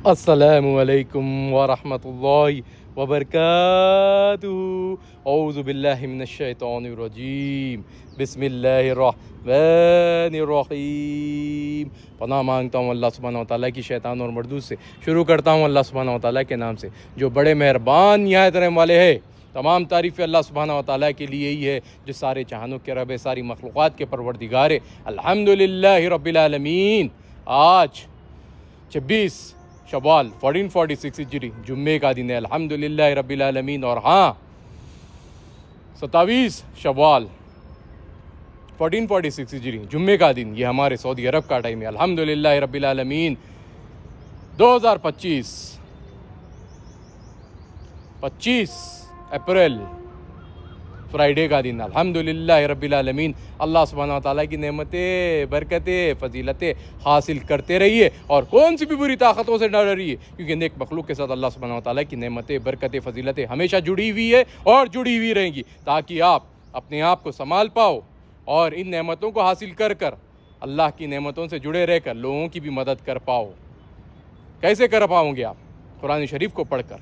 السلام علیکم ورحمۃ اللہ وبرکاتہ۔ اعوذ باللہ من الشیطان الرجیم، بسم اللہ الرحمن الرحیم۔ پناہ مانگتا ہوں اللہ سبحانہ و تعالیٰ کی شیطان اور مردود سے۔ شروع کرتا ہوں اللہ سبحانہ و تعالیٰ کے نام سے جو بڑے مہربان نہایت رحم والے ہے۔ تمام تعریف اللہ سبحانہ و تعالیٰ کے لیے ہی ہے جو سارے جہانوں کے رب ہے، ساری مخلوقات کے پروردگار ہے۔ الحمدللہ رب العالمین۔ آج 26 شوال 1446 ہجری جمعے کا دن ہے، الحمدللہ رب العالمین۔ اور 27 شوال 1446 ہجری جمعے کا دن، یہ ہمارے سعودی عرب کا ٹائم ہے، الحمدللہ رب العالمین۔ 2025 25 اپریل فرائیڈے کا دن، الحمدللہ رب العالمین۔ اللہ سبحانہ و تعالیٰ کی نعمتیں، برکتیں، فضیلتیں حاصل کرتے رہیے اور کون سی بھی بری طاقتوں سے نہ ڈریے، کیونکہ نیک مخلوق کے ساتھ اللہ سبحانہ و تعالیٰ کی نعمتیں، برکتیں، فضیلتیں ہمیشہ جڑی ہوئی ہے اور جڑی ہوئی رہیں گی، تاکہ آپ اپنے آپ کو سنبھال پاؤ اور ان نعمتوں کو حاصل کر اللہ کی نعمتوں سے جڑے رہ کر لوگوں کی بھی مدد کر پاؤ۔ کیسے کر پاؤں گے آپ؟ قرآن شریف کو پڑھ کر،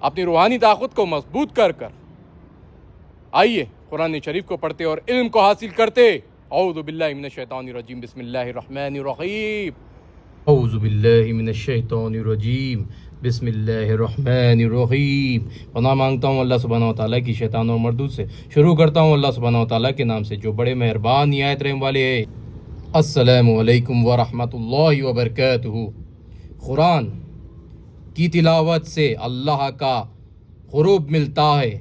اپنی روحانی طاقت کو مضبوط کر آئیے قرآن شریف کو پڑھتے اور علم کو حاصل کرتے۔ اعوذ باللہ من الشیطان الرجیم، بسم اللہ الرحمن الرحیم۔ اعوذ باللہ من الشیطان الرجیم، بسم اللہ الرحمن الرحیم۔ پناہ مانگتا ہوں اللہ سبحانہ و تعالیٰ کی شیطان اور مردود سے۔ شروع کرتا ہوں اللہ سبحانہ و تعالیٰ کے نام سے جو بڑے مہربان نہایت رحم والے ہے۔ السلام علیکم ورحمۃ اللہ وبرکاتہ۔ قرآن کی تلاوت سے اللہ کا قرب ملتا ہے،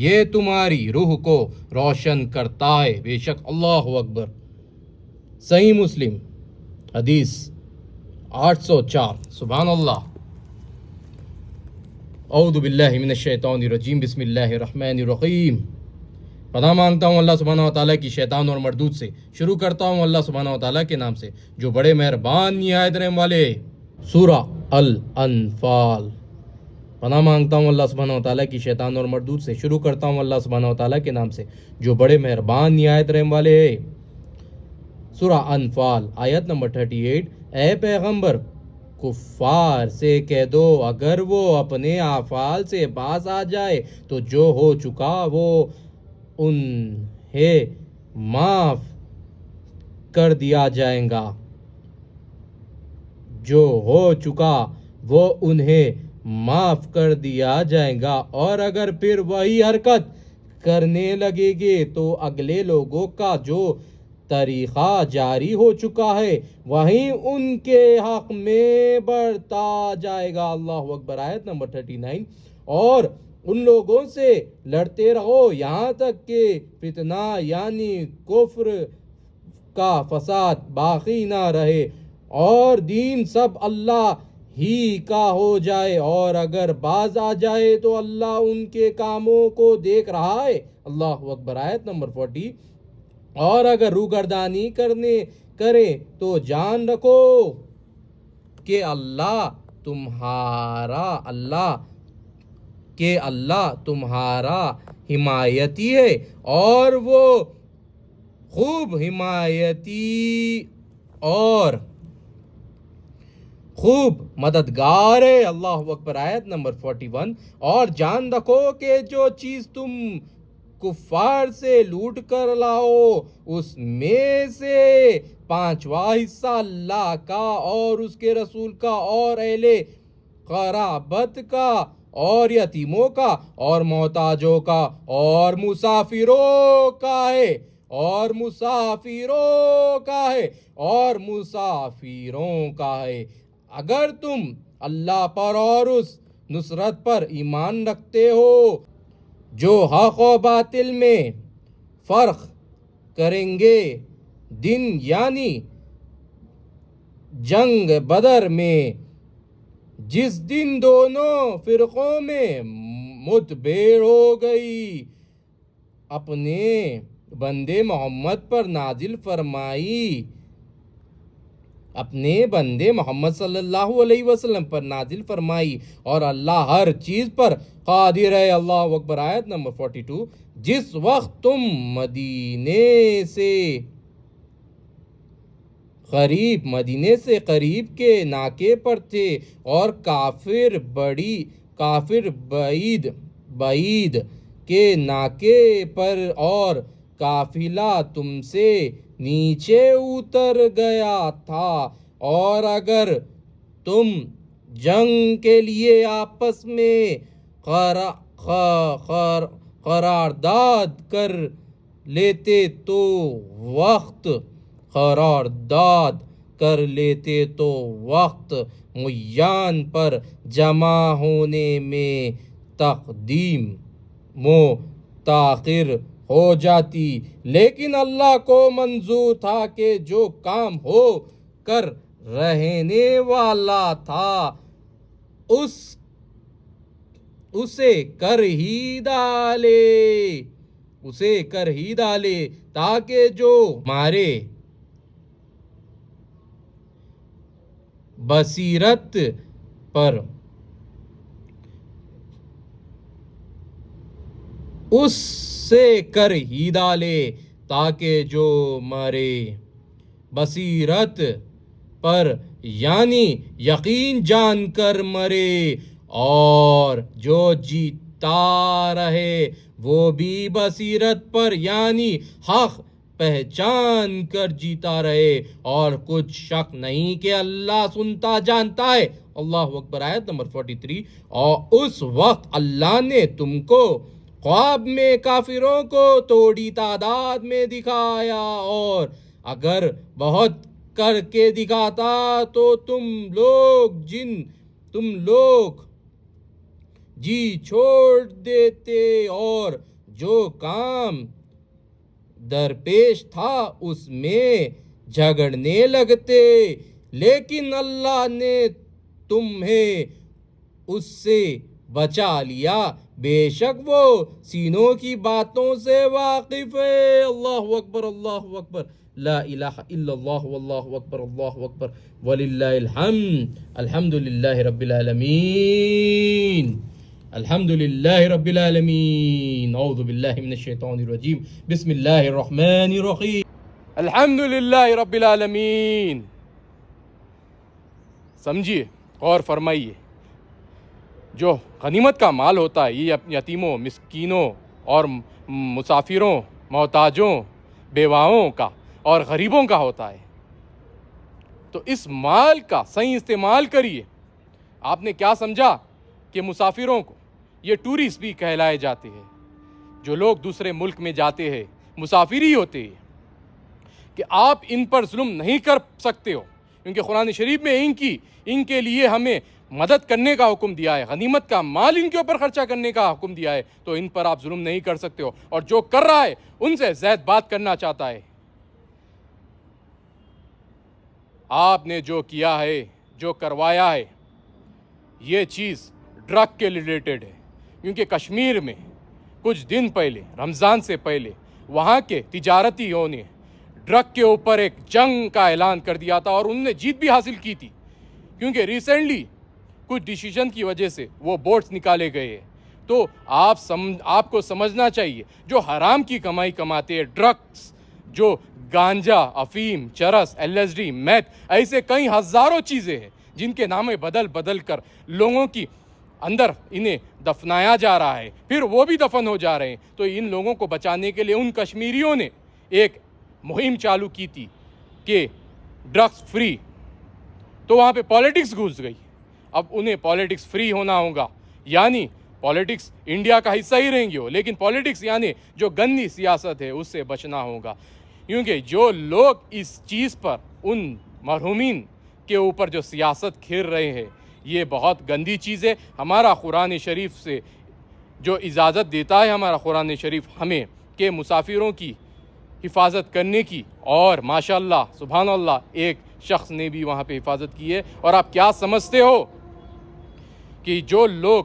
یہ تمہاری روح کو روشن کرتا ہے، بے شک اللہ اکبر۔ صحیح مسلم حدیث 804۔ سبحان اللہ۔ اعوذ باللہ من الشیطان الرجیم، بسم اللہ الرحمن الرحیم۔ پناہ مانگتا ہوں اللہ سبحانہ و تعالیٰ کی شیطان اور مردود سے۔ شروع کرتا ہوں اللہ سبحانہ و تعالیٰ کے نام سے جو بڑے مہربان نہایت رحم والے ہے۔ سورہ الانفال۔ پناہ مانگتا ہوں اللہ سبحانہ و تعالیٰ کی شیطان اور مردود سے۔ شروع کرتا ہوں اللہ سبحانہ و تعالیٰ کے نام سے جو بڑے مہربان نہایت رحم والے ہے۔ سورہ انفال آیت نمبر 38۔ اے پیغمبر، کفار سے کہہ دو اگر وہ اپنے اعمال سے باز آ جائے تو جو ہو چکا وہ انہیں معاف کر دیا جائے گا، جو ہو چکا وہ انہیں معاف کر دیا جائے گا، اور اگر پھر وہی حرکت کرنے لگے گے تو اگلے لوگوں کا جو طریقہ جاری ہو چکا ہے وہیں ان کے حق میں بڑھتا جائے گا۔ اللہ اکبر۔ آیت نمبر 39۔ اور ان لوگوں سے لڑتے رہو یہاں تک کہ فتنہ یعنی کفر کا فساد باقی نہ رہے اور دین سب اللہ ہی کا ہو جائے، اور اگر باز آ جائے تو اللہ ان کے کاموں کو دیکھ رہا ہے۔ اللہ اکبر۔ آیت نمبر 40۔ اور اگر روگردانی کرے تو جان رکھو کہ اللہ تمہارا حمایتی ہے اور وہ خوب حمایتی اور خوب مددگار ہے۔ اللہ اکبر۔ آیت نمبر 41۔ اور جان رکھو کہ جو چیز تم کفار سے لوٹ کر لاؤ اس میں سے 5واں حصہ اللہ کا اور اس کے رسول کا اور اہل قرابت کا اور یتیموں کا اور محتاجوں کا اور مسافروں کا ہے اگر تم اللہ پر اور اس نصرت پر ایمان رکھتے ہو جو حق و باطل میں فرق کریں گے دن یعنی جنگ بدر میں، جس دن دونوں فرقوں میں متبر ہو گئی، اپنے بندے محمد پر نازل فرمائی، اپنے بندے محمد صلی اللہ علیہ وسلم پر نازل فرمائی، اور اللہ ہر چیز پر قادر ہے۔ اللہ اکبر۔ آیت نمبر 42۔ جس وقت تم مدینے سے قریب مدینے سے قریب کے ناکے پر تھے، اور کافر بعید کے ناکے پر، اور قافلہ تم سے نیچے اتر گیا تھا، اور اگر تم جنگ کے لیے آپس میں قرارداد کر لیتے تو وقت معین پر جمع ہونے میں تقدیم تاخیر ہو جاتی، لیکن اللہ کو منظور تھا کہ جو کام ہو کر رہنے والا تھا اسے کر ہی ڈالے تاکہ جو ہمارے بصیرت پر اس سے کر ہی ڈالے تاکہ جو مرے بصیرت پر یعنی یقین جان کر مرے، اور جو جیتا رہے وہ بھی بصیرت پر یعنی حق پہچان کر جیتا رہے، اور کچھ شک نہیں کہ اللہ سنتا جانتا ہے۔ اللہ اکبر۔ آیت نمبر 43۔ اور اس وقت اللہ نے تم کو خواب میں کافروں کو تھوڑی تعداد میں دکھایا، اور اگر بہت کر کے دکھاتا تو تم لوگ جی چھوڑ دیتے اور جو کام درپیش تھا اس میں جھگڑنے لگتے، لیکن اللہ نے تمہیں اس سے بچا لیا، بے شک وہ سینوں کی باتوں سے واقف ہے۔ اللہ اکبر، اللہ اکبر، لا الہ الا اللہ، واللہ اکبر، اللہ اکبر، وللہ الحمد۔ الحمد للہ رب العالمین، الحمد للہ رب العالمین۔ اعوذ باللہ من الشیطان الرجیم، بسم اللہ الرحمن الرحیم۔ الحمد للہ رب العالمین۔ سمجھیے، غور فرمائیے، جو غنیمت کا مال ہوتا ہے یہ یتیموں، مسکینوں اور مسافروں، محتاجوں، بیواؤں کا اور غریبوں کا ہوتا ہے، تو اس مال کا صحیح استعمال کریے۔ آپ نے کیا سمجھا کہ مسافروں کو، یہ ٹورسٹ بھی کہلائے جاتے ہیں، جو لوگ دوسرے ملک میں جاتے ہیں مسافر ہی ہوتے ہیں، کہ آپ ان پر ظلم نہیں کر سکتے ہو، کیونکہ قرآن شریف میں ان کے لیے ہمیں مدد کرنے کا حکم دیا ہے، غنیمت کا مال ان کے اوپر خرچہ کرنے کا حکم دیا ہے، تو ان پر آپ ظلم نہیں کر سکتے ہو، اور جو کر رہا ہے ان سے زائد بات کرنا چاہتا ہے۔ آپ نے جو کیا ہے، جو کروایا ہے، یہ چیز ڈرگ کے ریلیٹڈ ہے، کیونکہ کشمیر میں کچھ دن پہلے، رمضان سے پہلے، وہاں کے تجارتیوں نے ڈرگ کے اوپر ایک جنگ کا اعلان کر دیا تھا، اور انہوں نے جیت بھی حاصل کی تھی، کیونکہ ریسنٹلی کچھ ڈیسیژن کی وجہ سے وہ بورڈز نکالے گئے ہیں۔ تو آپ کو سمجھنا چاہیے، جو حرام کی کمائی کماتے ہیں، ڈرگس، جو گانجا، افیم، چرس، LSD، میتھ، ایسے کئی ہزاروں چیزیں ہیں جن کے نامیں بدل کر لوگوں کی اندر انہیں دفنایا جا رہا ہے، پھر وہ بھی دفن ہو جا رہے ہیں۔ تو ان لوگوں کو بچانے کے لیے ان کشمیریوں نے ایک مہم چالو کی تھی کہ ڈرگس فری، تو وہاں پہ پالیٹکس گھس گئی۔ اب انہیں پالیٹکس فری ہونا ہوگا، یعنی پالیٹکس انڈیا کا حصہ ہی رہیں گے وہ، لیکن پالیٹکس یعنی جو گندی سیاست ہے اس سے بچنا ہوگا، کیونکہ جو لوگ اس چیز پر، ان مرحومین کے اوپر جو سیاست کھیر رہے ہیں، یہ بہت گندی چیز ہے۔ ہمارا قرآن شریف سے جو اجازت دیتا ہے ہمارا قرآن شریف ہمیں کہ مسافروں کی حفاظت کرنے کی، اور ماشاءاللہ سبحان اللہ ایک شخص نے بھی وہاں پہ حفاظت کی ہے۔ اور آپ کیا سمجھتے ہو کہ جو لوگ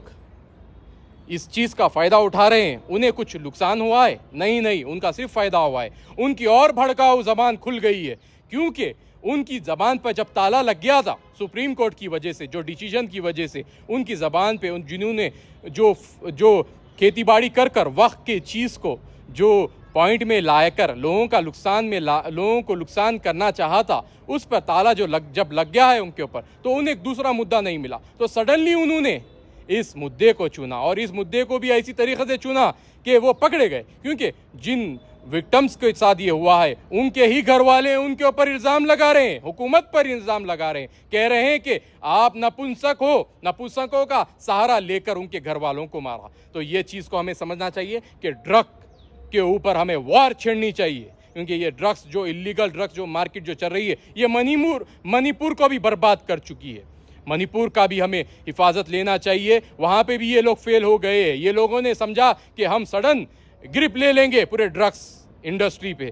اس چیز کا فائدہ اٹھا رہے ہیں انہیں کچھ نقصان ہوا ہے؟ نہیں، ان کا صرف فائدہ ہوا ہے۔ ان کی اور بھڑکاؤ زبان کھل گئی ہے، کیونکہ ان کی زبان پر جب تالا لگ گیا تھا سپریم کورٹ کی وجہ سے، جو ڈیسیژن کی وجہ سے، ان کی زبان پہ جنہوں نے جو کھیتی باڑی کر وقت کے چیز کو جو پوائنٹ میں لا کر لوگوں کو نقصان کرنا چاہا تھا، اس پر تالا جب لگ گیا ہے ان کے اوپر، تو انہیں ایک دوسرا مدعا نہیں ملا، تو سڈنلی انہوں نے اس مدعے کو چنا، اور اس مدعے کو بھی ایسی طریقے سے چنا کہ وہ پکڑے گئے، کیونکہ جن وکٹمز کے ساتھ یہ ہوا ہے ان کے ہی گھر والے ان کے اوپر الزام لگا رہے ہیں، حکومت پر الزام لگا رہے ہیں، کہہ رہے ہیں کہ آپ نپنسکوں کا سہارا لے کر ان کے گھر والوں کو مارا۔ تو یہ چیز کو ہمیں سمجھنا چاہیے کہ ڈرگ کے اوپر ہمیں وار چھیڑنی چاہیے، کیونکہ یہ ڈرگس جو اللیگل ڈرگس جو مارکیٹ جو چل رہی ہے یہ منی پور کو بھی برباد کر چکی ہے۔ منی پور کا بھی ہمیں حفاظت لینا چاہیے، وہاں پہ بھی یہ لوگ فیل ہو گئے، یہ لوگوں نے سمجھا کہ ہم سڈن گرپ لے لیں گے پورے ڈرگس انڈسٹری پہ،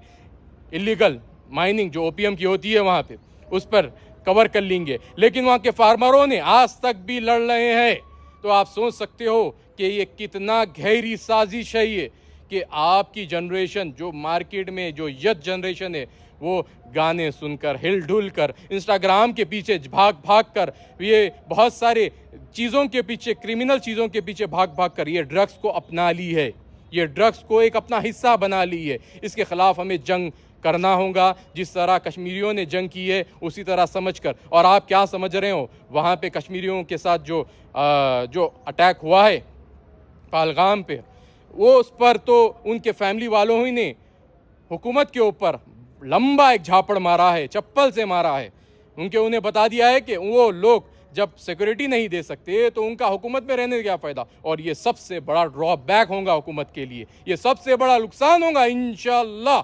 اللیگل مائننگ جو اوپیم کی ہوتی ہے وہاں پہ اس پر کور کر لیں گے، لیکن وہاں کے فارمروں نے آج تک بھی لڑ رہے ہیں۔ تو آپ سوچ سکتے ہو کہ یہ کتنا گہری سازش ہے یہ، کہ آپ کی جنریشن جو مارکیٹ میں جو جنریشن ہے وہ گانے سن کر ہل ڈھل کر انسٹاگرام کے پیچھے بھاگ کر یہ بہت سارے چیزوں کے پیچھے کرمنل چیزوں کے پیچھے بھاگ کر یہ ڈرگس کو اپنا لی ہے، یہ ڈرگس کو ایک اپنا حصہ بنا لی ہے۔ اس کے خلاف ہمیں جنگ کرنا ہوگا، جس طرح کشمیریوں نے جنگ کی ہے اسی طرح سمجھ کر۔ اور آپ کیا سمجھ رہے ہو وہاں پہ کشمیریوں کے ساتھ جو اٹیک ہوا ہے پہلگام پہ، وہ اس پر تو ان کے فیملی والوں ہی نے حکومت کے اوپر لمبا ایک جھاپڑ مارا ہے، چپل سے مارا ہے، انہیں بتا دیا ہے کہ وہ لوگ جب سیکورٹی نہیں دے سکتے تو ان کا حکومت میں رہنے کیا فائدہ، اور یہ سب سے بڑا ڈرا بیک ہوگا حکومت کے لیے، یہ سب سے بڑا نقصان ہوگا انشاءاللہ۔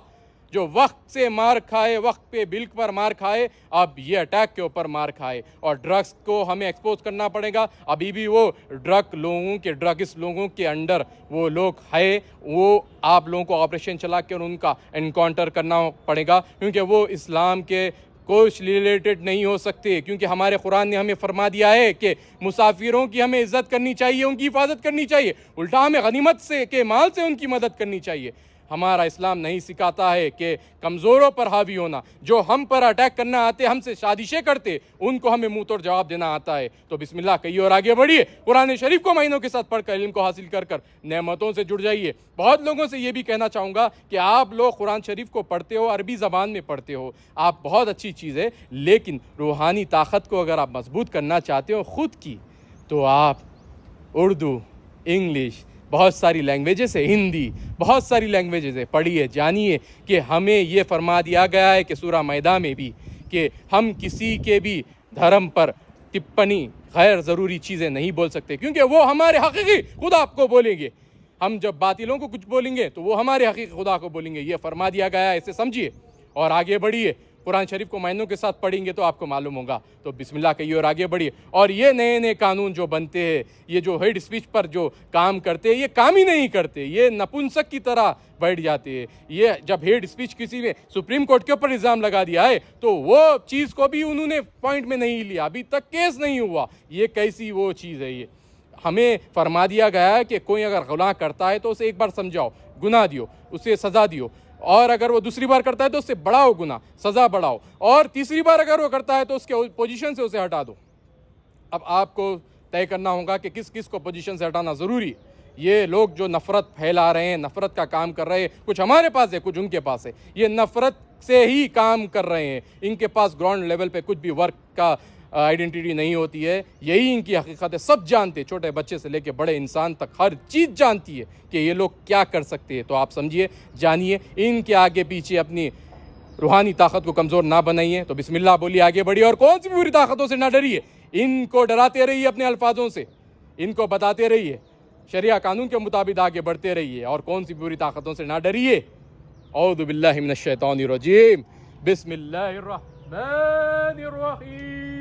جو وقت سے مار کھائے، وقت پہ بلک پر مار کھائے، اب یہ اٹیک کے اوپر مار کھائے، اور ڈرگس کو ہمیں ایکسپوز کرنا پڑے گا۔ ابھی بھی وہ ڈرگس لوگوں کے انڈر وہ لوگ ہے، وہ آپ لوگوں کو آپریشن چلا کے ان کا انکاؤنٹر کرنا پڑے گا، کیونکہ وہ اسلام کے کچھ ریلیٹڈ نہیں ہو سکتے، کیونکہ ہمارے قرآن نے ہمیں فرما دیا ہے کہ مسافروں کی ہمیں عزت کرنی چاہیے، ان کی حفاظت کرنی چاہیے، الٹا ہمیں غنیمت سے کے مال سے ان کی مدد کرنی چاہیے۔ ہمارا اسلام نہیں سکھاتا ہے کہ کمزوروں پر حاوی ہونا، جو ہم پر اٹیک کرنا آتے، ہم سے سازشیں کرتے، ان کو ہمیں منہ توڑ جواب دینا آتا ہے۔ تو بسم اللہ کہیے اور آگے بڑھیے، قرآن شریف کو مہینوں کے ساتھ پڑھ کر علم کو حاصل کر نعمتوں سے جڑ جائیے۔ بہت لوگوں سے یہ بھی کہنا چاہوں گا کہ آپ لوگ قرآن شریف کو پڑھتے ہو، عربی زبان میں پڑھتے ہو، آپ بہت اچھی چیز ہے، لیکن روحانی طاقت کو اگر آپ مضبوط کرنا چاہتے ہو خود کی، تو آپ اردو، انگلش، بہت ساری لینگویجز ہے، ہندی، بہت ساری لینگویجز ہے، پڑھیے، جانیے کہ ہمیں یہ فرما دیا گیا ہے کہ سورہ مائدہ میں بھی کہ ہم کسی کے بھی دھرم پر ٹپنی غیر ضروری چیزیں نہیں بول سکتے، کیونکہ وہ ہمارے حقیقی خدا کو بولیں گے۔ ہم جب باطلوں کو کچھ بولیں گے تو وہ ہمارے حقیقی خدا کو بولیں گے، یہ فرما دیا گیا ہے، اسے سمجھیے اور آگے بڑھیے۔ قرآن شریف کو معنوں کے ساتھ پڑھیں گے تو آپ کو معلوم ہوگا۔ تو بسم اللہ کہیے اور آگے بڑھیے۔ اور یہ نئے قانون جو بنتے ہیں، یہ جو ہیڈ اسپیچ پر جو کام کرتے ہیں، یہ کام ہی نہیں کرتے، یہ نپنسک کی طرح بیٹھ جاتے ہیں۔ یہ جب ہیڈ اسپیچ کسی نے سپریم کورٹ کے اوپر الزام لگا دیا ہے تو وہ چیز کو بھی انہوں نے پوائنٹ میں نہیں لیا، ابھی تک کیس نہیں ہوا۔ یہ کیسی وہ چیز ہے؟ یہ ہمیں فرما دیا گیا ہے کہ کوئی اگر گناہ کرتا ہے تو اسے ایک بار سمجھاؤ، گناہ دیو، اسے سزا دیو، اور اگر وہ دوسری بار کرتا ہے تو اس سے بڑھاؤ گناہ، سزا بڑھاؤ، اور تیسری بار اگر وہ کرتا ہے تو اس کے پوزیشن سے اسے ہٹا دو۔ اب آپ کو طے کرنا ہوگا کہ کس کس کو پوزیشن سے ہٹانا ضروری ہے۔ یہ لوگ جو نفرت پھیلا رہے ہیں، نفرت کا کام کر رہے ہیں، کچھ ہمارے پاس ہے، کچھ ان کے پاس ہے، یہ نفرت سے ہی کام کر رہے ہیں، ان کے پاس گراؤنڈ لیول پہ کچھ بھی ورک کا آئیڈینٹی نہیں ہوتی ہے، یہی ان کی حقیقت ہے۔ سب جانتے، چھوٹے بچے سے لے کے بڑے انسان تک ہر چیز جانتی ہے کہ یہ لوگ کیا کر سکتے ہیں۔ تو آپ سمجھیے، جانیے، ان کے آگے پیچھے اپنی روحانی طاقت کو کمزور نہ بنائیے۔ تو بسم اللہ بولیے، آگے بڑھیے، اور کون سی بھی بری طاقتوں سے نہ ڈریے، ان کو ڈراتے رہیے اپنے الفاظوں سے، ان کو بتاتے رہیے، شریعہ قانون کے مطابق آگے بڑھتے رہیے، اور کون سی بری طاقتوں سے نہ ڈریے۔ اعوذ باللہ من الشیطان الرجیم، بسم اللہ الرحمن الرحیم۔